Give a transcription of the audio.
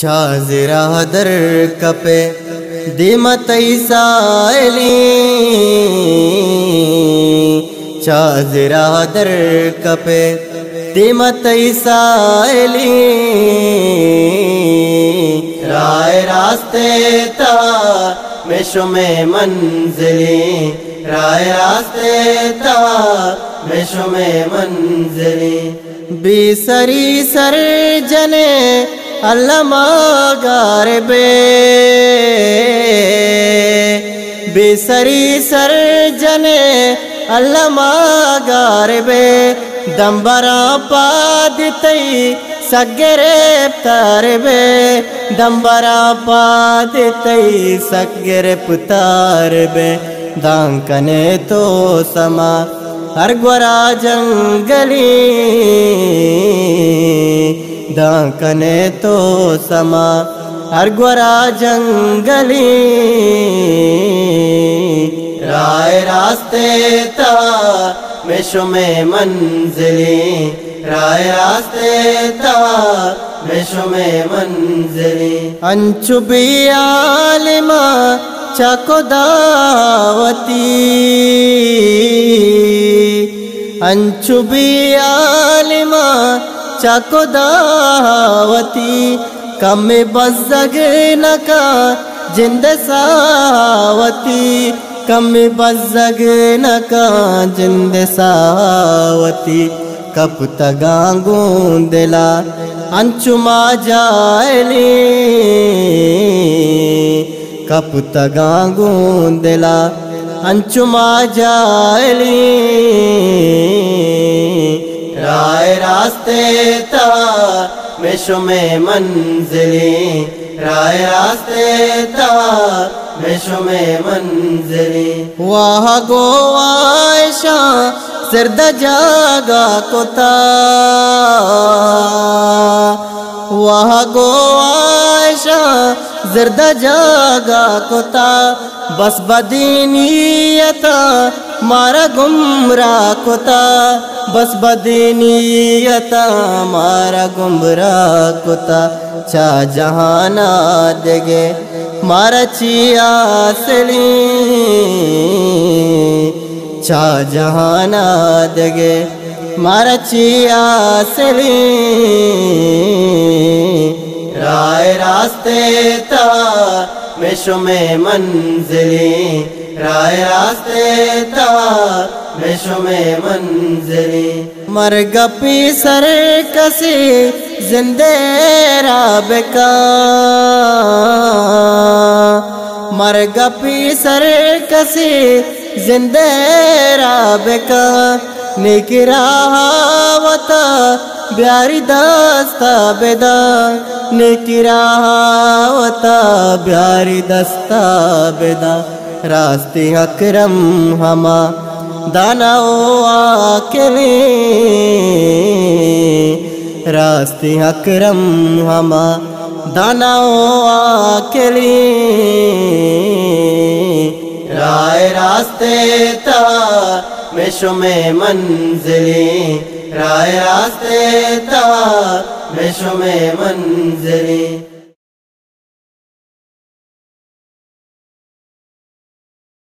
چازرا در کپے دیمت ایسائلی چازرا در کپے دیمت ایسائلی رائے راستے تا میں شمع منزلی رائے راستے تا میں شمع منزلی بی سری سر جنے علامہ غاربے بی سری سر جنے علامہ غاربے دمبرا پادتی سگرفتار بے دمبرا پادتی سگرفتار بے دانکنے تو سما ہر گورا جنگلی دانکنے تو سما ہر گورا جنگلی رائے راستے تا میں شمع منزلی رائے راستے تا میں شمع منزلی انچو بی عالمہ چاکو دعوتی انچو بی عالمہ چاکو دعوتی کم بزگ نکا جند ساوتی کم بزگ نکا جند ساوتی کب تگانگوں دلا انچو ما جائلی کب تگانگوں دلا انچو ما جائلی رائے راستے تا میں شمع منزلی رائے راستے تا میں شمع منزلی واہ گو عائشہ زرد جاگا کتا واہ گو عائشہ زرد جاگا کتا بس بدینیتا مارا گمراہ کتا بس بدینیتا مارا گمراہ کتا چا جہانا دگے مارا چیا سلی چا جہانا دگے مارا چیا سلی رائے راستے تا میں شمع منزلی رائے راستے تا میں شمع منزلی مرگ پی سر کسی زندے رابکا مرگ پی سر کسی زندے رابکا نیکی راہوتا بیاری دستا بیدا نیکی راہوتا بیاری دستا بیدا راستی اکرم ہما داناو آکلی راستی اکرم ہما داناو آکلی رائے راستے تا میں شمع منزلی رائے راستے تا میں شمع منزلی